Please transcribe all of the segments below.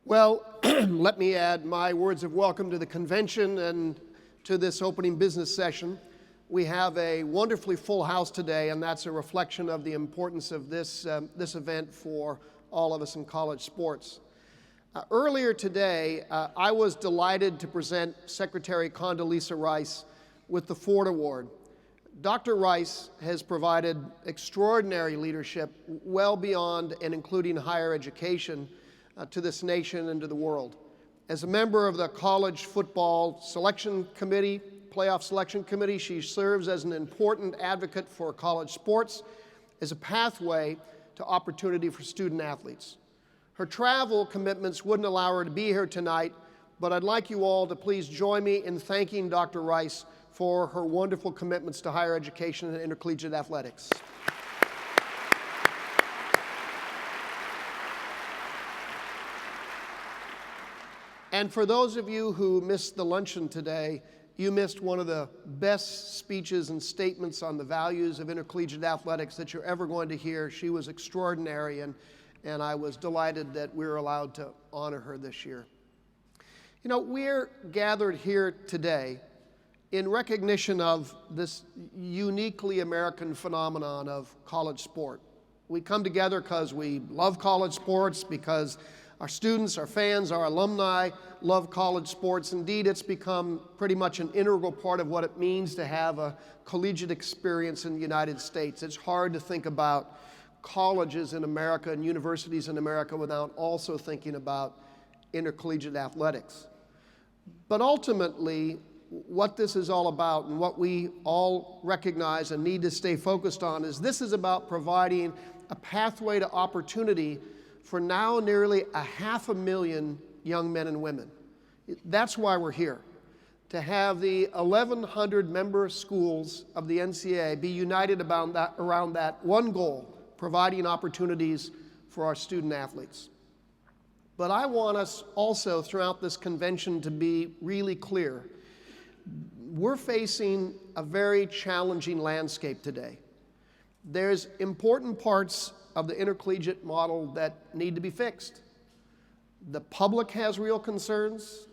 Well, let me add my words of welcome to the convention and to this opening business session. We have a wonderfully full house today, and that's a reflection of the importance of this event for all of us in college sports. Earlier today, I was delighted to present Secretary Condoleezza Rice with the Ford Award. Dr. Rice has provided extraordinary leadership well beyond and including higher education to this nation and to the world. As a member of the College Football Selection Committee, Playoff Selection Committee, she serves as an important advocate for college sports as a pathway to opportunity for student athletes. Her travel commitments wouldn't allow her to be here tonight, but I'd like you all to please join me in thanking Dr. Rice for her wonderful commitments to higher education and intercollegiate athletics. And for those of you who missed the luncheon today, you missed one of the best speeches and statements on the values of intercollegiate athletics that you're ever going to hear. She was extraordinary, and I was delighted that we were allowed to honor her this year. You know, we're gathered here today in recognition of this uniquely American phenomenon of college sport. We come together because we love college sports, because our students, our fans, our alumni love college sports. Indeed, it's become pretty much an integral part of what it means to have a collegiate experience in the United States. It's hard to think about colleges in America and universities in America without also thinking about intercollegiate athletics. But ultimately, what this is all about and what we all recognize and need to stay focused on is this is about providing a pathway to opportunity for now nearly 500,000 young men and women. That's why we're here, to have the 1,100 member schools of the NCAA be united around that one goal, providing opportunities for our student athletes. But I want us also throughout this convention to be really clear. We're facing a very challenging landscape today. There's important parts of the intercollegiate model that need to be fixed. The public has real concerns.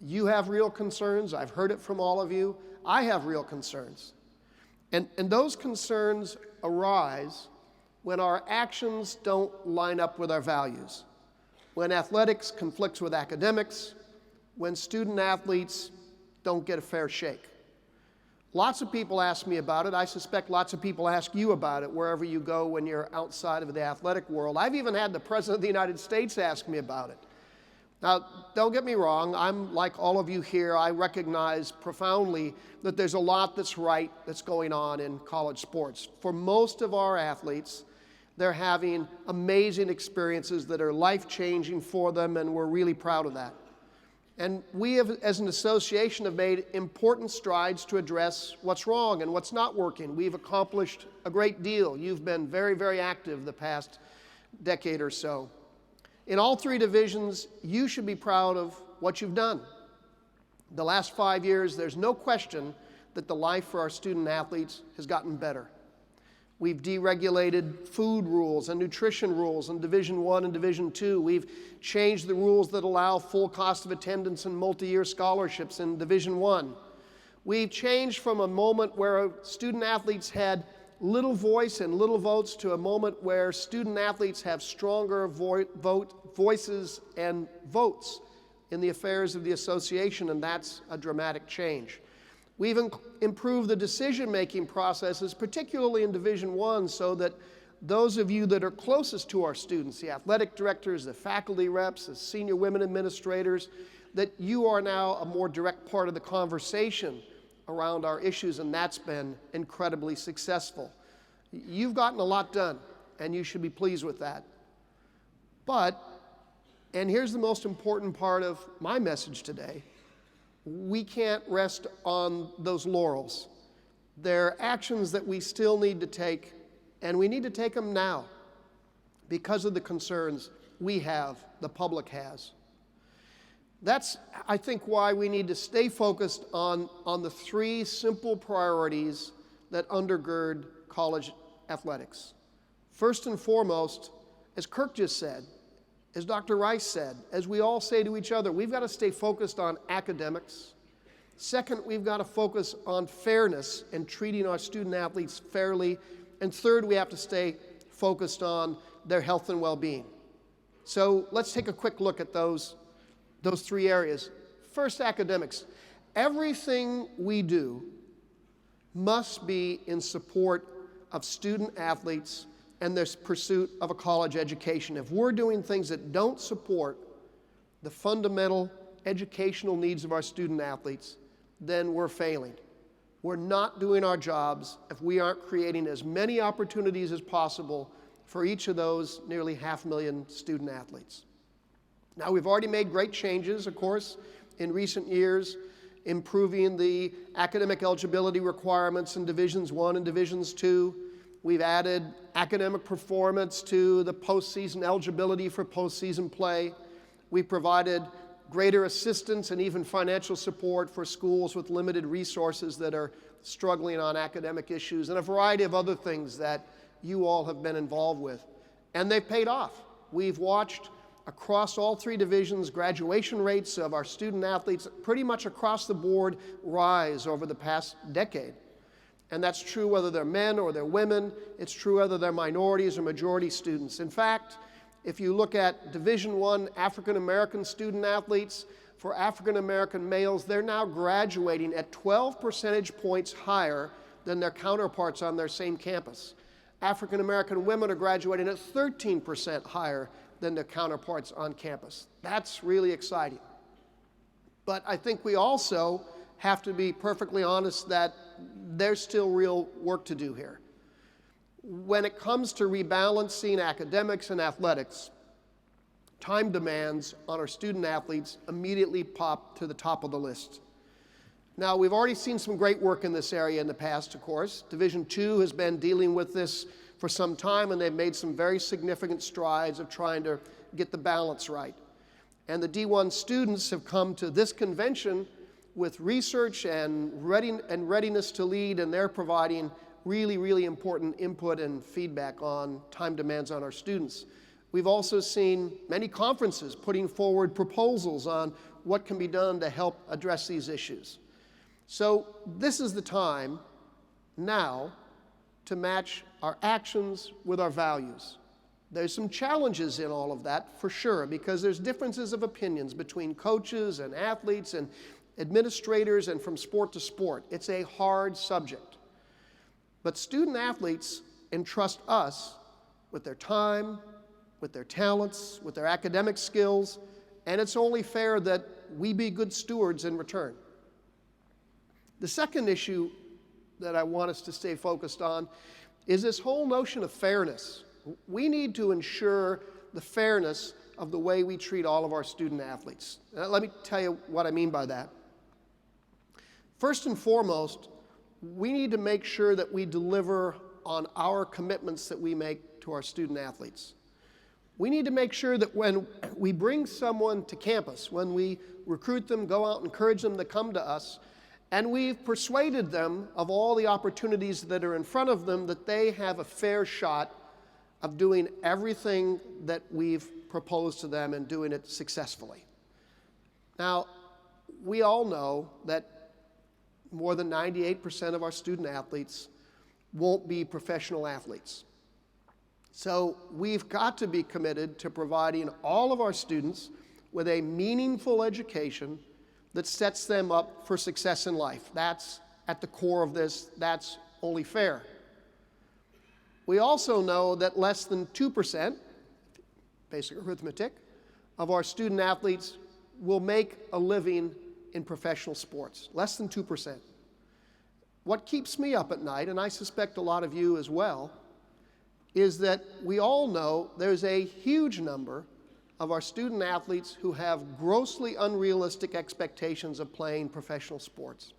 You have real concerns. I've heard it from all of you. I have real concerns. And those concerns arise when our actions don't line up with our values, when athletics conflicts with academics, when student athletes don't get a fair shake. Lots of people ask me about it. I suspect lots of people ask you about it wherever you go when you're outside of the athletic world. I've even had the President of the United States ask me about it. Now, don't get me wrong. I'm like all of you here. I recognize profoundly that there's a lot that's right that's going on in college sports. For most of our athletes, they're having amazing experiences that are life-changing for them, and we're really proud of that. And we have, as an association, have made important strides to address what's wrong and what's not working. We've accomplished a great deal. You've been very, very active the past decade or so. In all three divisions, you should be proud of what you've done. The last 5 years, there's no question that the life for our student athletes has gotten better. We've deregulated food rules and nutrition rules in Division I and Division II. We've changed the rules that allow full cost of attendance and multi-year scholarships in Division I. We've changed from a moment where student athletes had little voice and little votes to a moment where student athletes have stronger voices and votes in the affairs of the association, and that's a dramatic change. We've improved the decision-making processes, particularly in Division I, so that those of you that are closest to our students, the athletic directors, the faculty reps, the senior women administrators, that you are now a more direct part of the conversation around our issues, and that's been incredibly successful. You've gotten a lot done, and you should be pleased with that. But, and here's the most important part of my message today, we can't rest on those laurels. There are actions that we still need to take, and we need to take them now because of the concerns we have, the public has. That's, I think, why we need to stay focused on the three simple priorities that undergird college athletics. First and foremost, as Kirk just said, As Dr. Rice said, as we all say to each other, we've got to stay focused on academics. Second, we've got to focus on fairness and treating our student athletes fairly. And third, we have to stay focused on their health and well-being. So let's take a quick look at those three areas. First, academics. Everything we do must be in support of student athletes and their pursuit of a college education. If we're doing things that don't support the fundamental educational needs of our student athletes, then we're failing. We're not doing our jobs if we aren't creating as many opportunities as possible for each of those nearly 500,000 student athletes. Now, we've already made great changes, of course, in recent years, improving the academic eligibility requirements in Divisions I and Divisions II. We've added academic performance to the postseason eligibility for postseason play. We've provided greater assistance and even financial support for schools with limited resources that are struggling on academic issues, and a variety of other things that you all have been involved with. And they've paid off. We've watched across all three divisions graduation rates of our student athletes pretty much across the board rise over the past decade. And that's true whether they're men or they're women. It's true whether they're minorities or majority students. In fact, if you look at Division I African American student athletes, for African American males, they're now graduating at 12 percentage points higher than their counterparts on their same campus. African American women are graduating at 13% higher than their counterparts on campus. That's really exciting. But I think we also have to be perfectly honest that there's still real work to do here. When it comes to rebalancing academics and athletics, time demands on our student athletes immediately pop to the top of the list. Now, we've already seen some great work in this area in the past, of course. Division II has been dealing with this for some time, and they've made some very significant strides of trying to get the balance right. And the D1 students have come to this convention with research and readiness to lead, and they're providing really, really important input and feedback on time demands on our students. We've also seen many conferences putting forward proposals on what can be done to help address these issues. So this is the time now to match our actions with our values. There's some challenges in all of that, for sure, because there's differences of opinions between coaches and athletes and administrators and from sport to sport. It's a hard subject. But student athletes entrust us with their time, with their talents, with their academic skills, and it's only fair that we be good stewards in return. The second issue that I want us to stay focused on is this whole notion of fairness. We need to ensure the fairness of the way we treat all of our student athletes. Now, let me tell you what I mean by that. First and foremost, we need to make sure that we deliver on our commitments that we make to our student athletes. We need to make sure that when we bring someone to campus, when we recruit them, go out and encourage them to come to us, and we've persuaded them of all the opportunities that are in front of them, that they have a fair shot of doing everything that we've proposed to them and doing it successfully. Now, we all know that more than 98% of our student athletes won't be professional athletes. So we've got to be committed to providing all of our students with a meaningful education that sets them up for success in life. That's at the core of this. That's only fair. We also know that less than 2%, basic arithmetic, of our student athletes will make a living in professional sports. Less than 2%. What keeps me up at night, and I suspect a lot of you as well, is that we all know there's a huge number of our student athletes who have grossly unrealistic expectations of playing professional sports.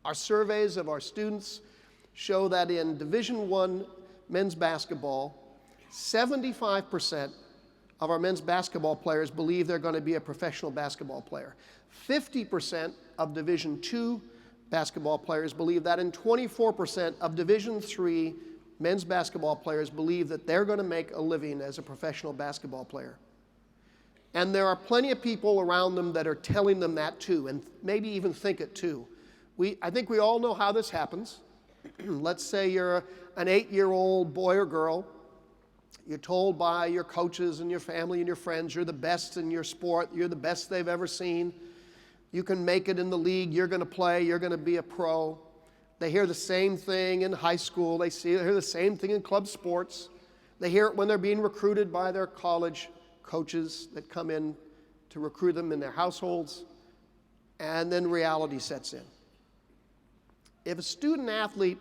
Our surveys of our students show that in Division I men's basketball, 75% of our men's basketball players believe they're going to be a professional basketball player. 50% of Division II basketball players believe that, and 24% of Division III men's basketball players believe that they're going to make a living as a professional basketball player. And there are plenty of people around them that are telling them that too, and maybe even think it too. I think we all know how this happens. Let's say you're an 8-year-old boy or girl. You're told by your coaches and your family and your friends you're the best in your sport, you're the best they've ever seen. You can make it in the league, you're going to play, you're going to be a pro. They hear the same thing in high school, they hear the same thing in club sports. They hear it when they're being recruited by their college coaches that come in to recruit them in their households, and then reality sets in. If a student athlete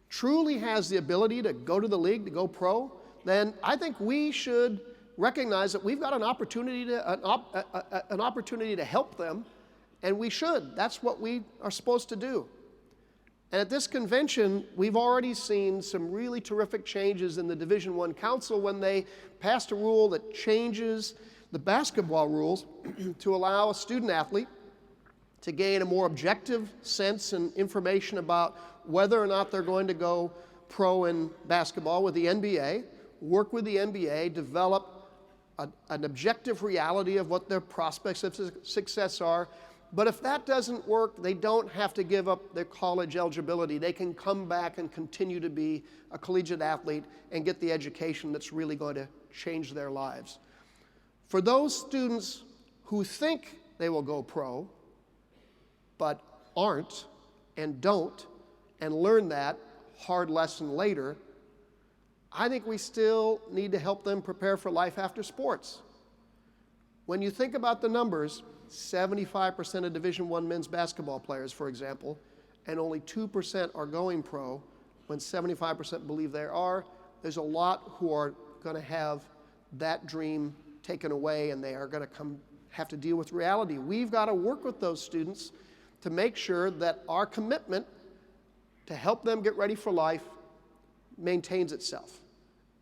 truly has the ability to go to the league, to go pro, then I think we should recognize that we've got an opportunity to help them, and we should. That's what we are supposed to do. And at this convention, we've already seen some really terrific changes in the Division I Council when they passed a rule that changes the basketball rules to allow a student athlete to gain a more objective sense and information about whether or not they're going to go pro in basketball with the NBA, work with the NBA, develop an objective reality of what their prospects of success are. But if that doesn't work, they don't have to give up their college eligibility. They can come back and continue to be a collegiate athlete and get the education that's really going to change their lives. For those students who think they will go pro, but aren't and don't, and learn that hard lesson later, I think we still need to help them prepare for life after sports. When you think about the numbers, 75% of Division I men's basketball players, for example, and only 2% are going pro, when 75% believe they are, there's a lot who are going to have that dream taken away, and they are going to have to deal with reality. We've got to work with those students to make sure that our commitment to help them get ready for life maintains itself.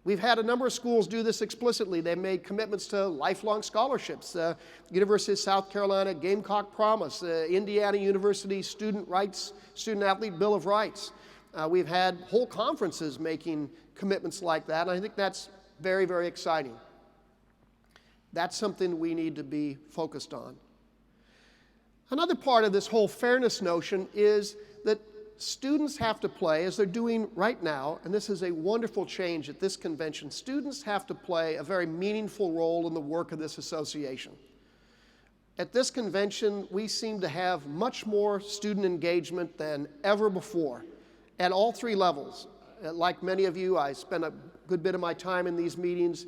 We've had a number of schools do this explicitly. They've made commitments to lifelong scholarships. University of South Carolina, Gamecock Promise, Indiana University Student Athlete Bill of Rights. We've had whole conferences making commitments like that, and I think that's very, very exciting. That's something we need to be focused on. Another part of this whole fairness notion is that students have to play, as they're doing right now, and this is a wonderful change at this convention, students have to play a very meaningful role in the work of this association. At this convention, we seem to have much more student engagement than ever before at all three levels. Like many of you, I spend a good bit of my time in these meetings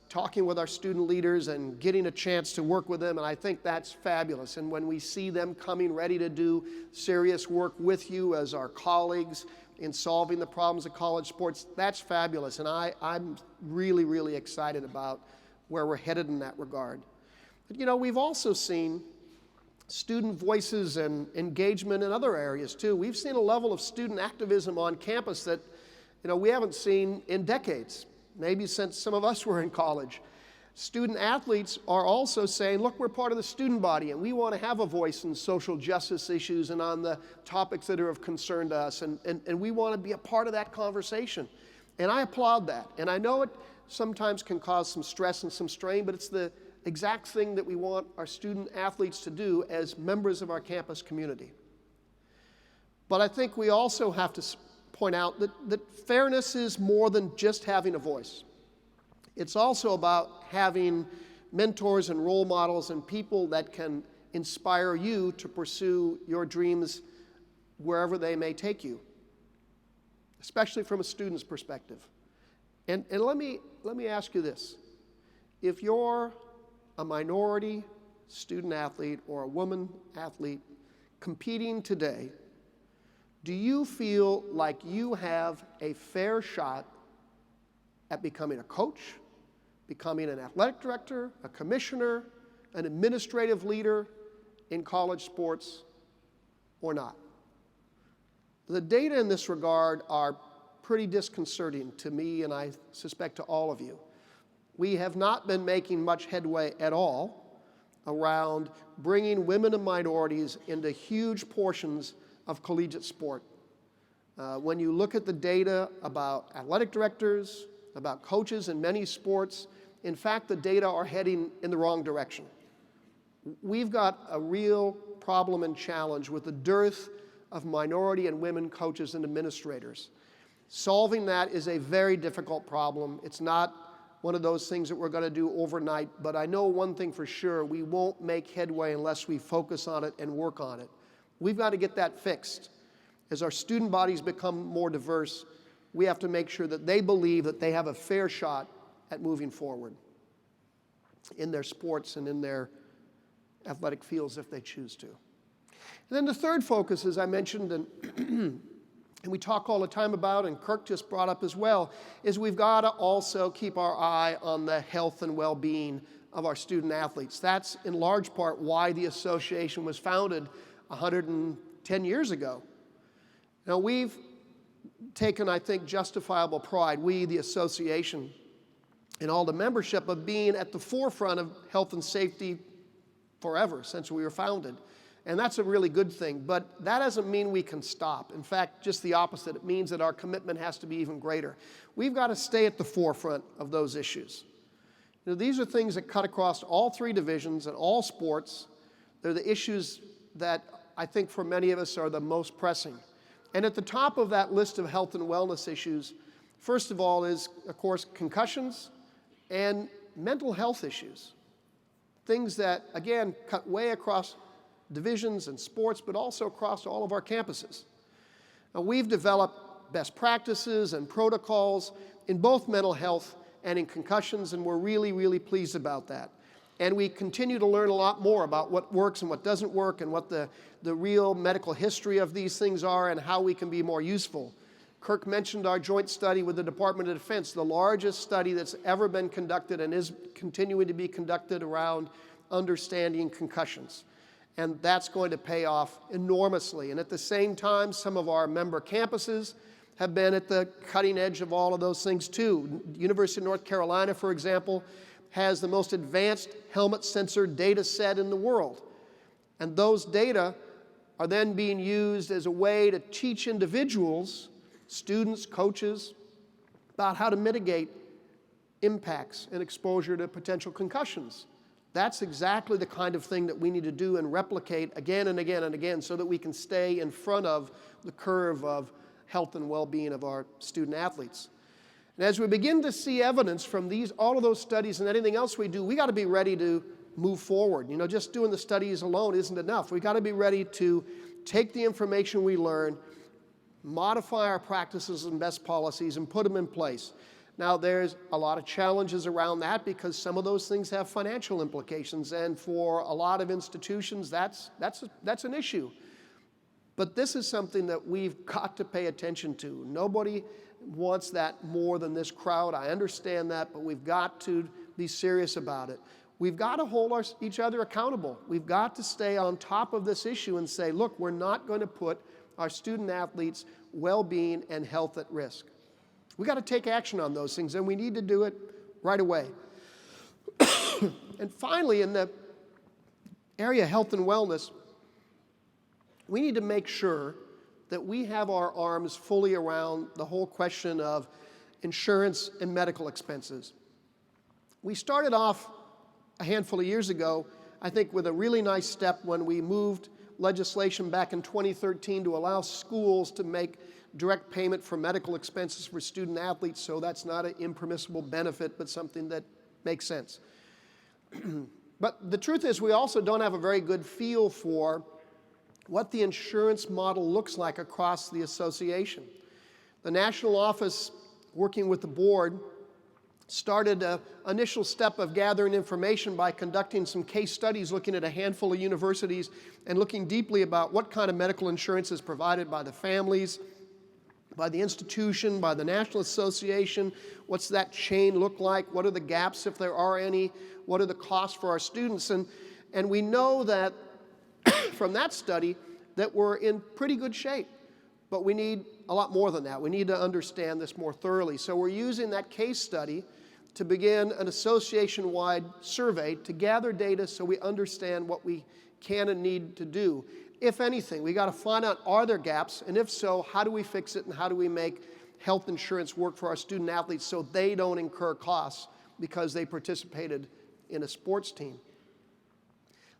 talking with our student leaders and getting a chance to work with them, and I think that's fabulous. And when we see them coming ready to do serious work with you as our colleagues in solving the problems of college sports, that's fabulous. And I'm really, really excited about where we're headed in that regard. But you know, we've also seen student voices and engagement in other areas too. We've seen a level of student activism on campus that we haven't seen in decades. Maybe since some of us were in college. Student athletes are also saying, look, we're part of the student body, and we want to have a voice in social justice issues and on the topics that are of concern to us, and we want to be a part of that conversation. And I applaud that. And I know it sometimes can cause some stress and some strain, but it's the exact thing that we want our student athletes to do as members of our campus community. But I think we also have to point out that fairness is more than just having a voice. It's also about having mentors and role models and people that can inspire you to pursue your dreams wherever they may take you, especially from a student's perspective. And let me ask you this. If you're a minority student athlete or a woman athlete competing today, do you feel like you have a fair shot at becoming a coach, becoming an athletic director, a commissioner, an administrative leader in college sports, or not? The data in this regard are pretty disconcerting to me, and I suspect to all of you. We have not been making much headway at all around bringing women and minorities into huge portions of collegiate sport. When you look at the data about athletic directors, about coaches in many sports, In fact, the data are heading in the wrong direction. We've got a real problem and challenge with the dearth of minority and women coaches and administrators. Solving that is a very difficult problem. It's not one of those things that we're going to do overnight, but I know one thing for sure: we won't make headway unless we focus on it and work on it. We've got to get that fixed. As our student bodies become more diverse, we have to make sure that they believe that they have a fair shot at moving forward in their sports and in their athletic fields if they choose to. And then the third focus, as I mentioned, and we talk all the time about, and Kirk just brought up as well, is we've got to also keep our eye on the health and well-being of our student athletes. That's in large part why the association was founded 110 years ago. Now, we've taken, I think, justifiable pride, we, the association, and all the membership, of being at the forefront of health and safety forever, since we were founded. And that's a really good thing, but that doesn't mean we can stop. In fact, just the opposite. It means that our commitment has to be even greater. We've got to stay at the forefront of those issues. You know, these are things that cut across all three divisions and all sports. They're the issues that I think for many of us are the most pressing. And at the top of that list of health and wellness issues, first of all is, of course, concussions and mental health issues. Things that, again, cut way across divisions and sports, but also across all of our campuses. Now, we've developed best practices and protocols in both mental health and in concussions, and we're really, really pleased about that. And we continue to learn a lot more about what works and what doesn't work, and what the real medical history of these things are, and how we can be more useful. Kirk mentioned our joint study with the Department of Defense, the largest study that's ever been conducted and is continuing to be conducted around understanding concussions. And that's going to pay off enormously. And at the same time, some of our member campuses have been at the cutting edge of all of those things too. University of North Carolina, for example, has the most advanced helmet sensor data set in the world. And those data are then being used as a way to teach individuals, students, coaches, about how to mitigate impacts and exposure to potential concussions. That's exactly the kind of thing that we need to do and replicate again and again and again, so that we can stay in front of the curve of health and well-being of our student athletes. And as we begin to see evidence from all of those studies and anything else we do, we got to be ready to move forward. You know, just doing the studies alone isn't enough. We got to be ready to take the information we learn, modify our practices and best policies, and put them in place. Now, there's a lot of challenges around that, because some of those things have financial implications, and for a lot of institutions, that's an issue. But this is something that we've got to pay attention to. Nobody wants that more than this crowd. I understand that, but we've got to be serious about it. We've got to hold each other accountable. We've got to stay on top of this issue and say, look, we're not going to put our student athletes' well-being and health at risk. We've got to take action on those things, and we need to do it right away. And finally, in the area of health and wellness, we need to make sure that we have our arms fully around the whole question of insurance and medical expenses. We started off a handful of years ago, I think, with a really nice step when we moved legislation back in 2013 to allow schools to make direct payment for medical expenses for student athletes, so that's not an impermissible benefit, but something that makes sense. But the truth is, we also don't have a very good feel for what the insurance model looks like across the association. The national office, working with the board, started an initial step of gathering information by conducting some case studies, looking at a handful of universities and looking deeply about what kind of medical insurance is provided by the families, by the institution, by the National Association. What's that chain look like? What are the gaps, if there are any? What are the costs for our students? And we know that from that study that we're in pretty good shape, but we need a lot more than that. We need to understand this more thoroughly. So we're using that case study to begin an association-wide survey to gather data so we understand what we can and need to do. If anything, we got to find out, are there gaps, and if so, how do we fix it, and how do we make health insurance work for our student athletes so they don't incur costs because they participated in a sports team.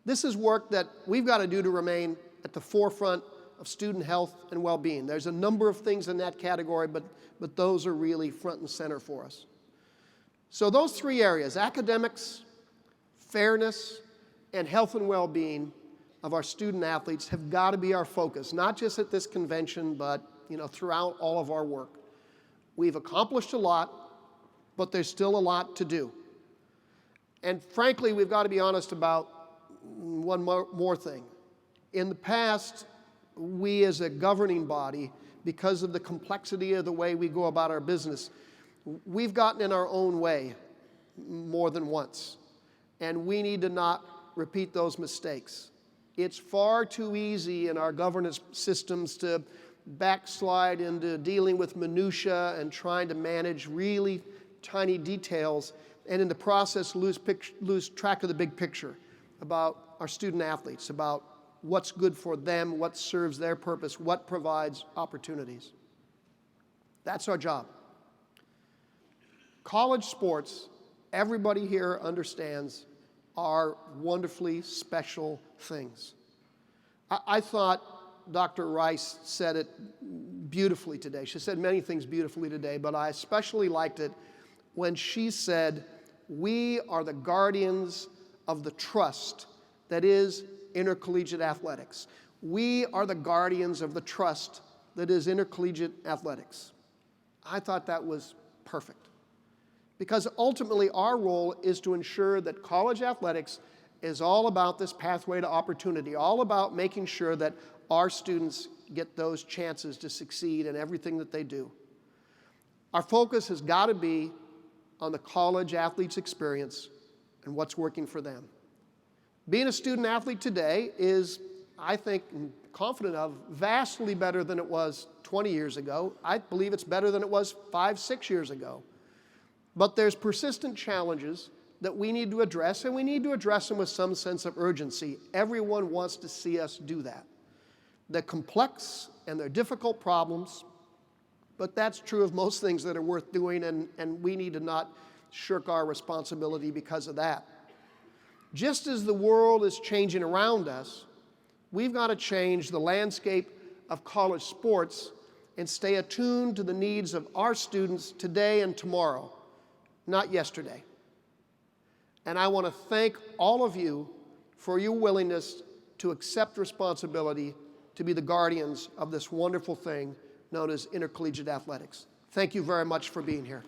This is work that we've got to do to remain at the forefront of student health and well-being. There's a number of things in that category, but those are really front and center for us. So those three areas, academics, fairness, and health and well-being of our student athletes, have got to be our focus, not just at this convention, but throughout all of our work. We've accomplished a lot, but there's still a lot to do. And frankly, we've got to be honest about one more thing. In the past, we as a governing body, because of the complexity of the way we go about our business, we've gotten in our own way more than once. And we need to not repeat those mistakes. It's far too easy in our governance systems to backslide into dealing with minutia and trying to manage really tiny details, and in the process lose track of the big picture about our student athletes, about what's good for them, what serves their purpose, what provides opportunities. That's our job. College sports, everybody here understands, are wonderfully special things. I thought Dr. Rice said it beautifully today. She said many things beautifully today, but I especially liked it when she said, "We are the guardians of the trust that is intercollegiate athletics." We are the guardians of the trust that is intercollegiate athletics. I thought that was perfect. Because ultimately our role is to ensure that college athletics is all about this pathway to opportunity, all about making sure that our students get those chances to succeed in everything that they do. Our focus has got to be on the college athlete's experience and what's working for them. Being a student athlete today is, I think, I'm confident of, vastly better than it was 20 years ago. I believe it's better than it was 5, 6 years ago. But there's persistent challenges that we need to address, and we need to address them with some sense of urgency. Everyone wants to see us do that. They're complex and they're difficult problems, but that's true of most things that are worth doing, and we need to not shirk our responsibility because of that. Just as the world is changing around us, we've got to change the landscape of college sports and stay attuned to the needs of our students today and tomorrow, not yesterday. And I want to thank all of you for your willingness to accept responsibility to be the guardians of this wonderful thing known as intercollegiate athletics. Thank you very much for being here.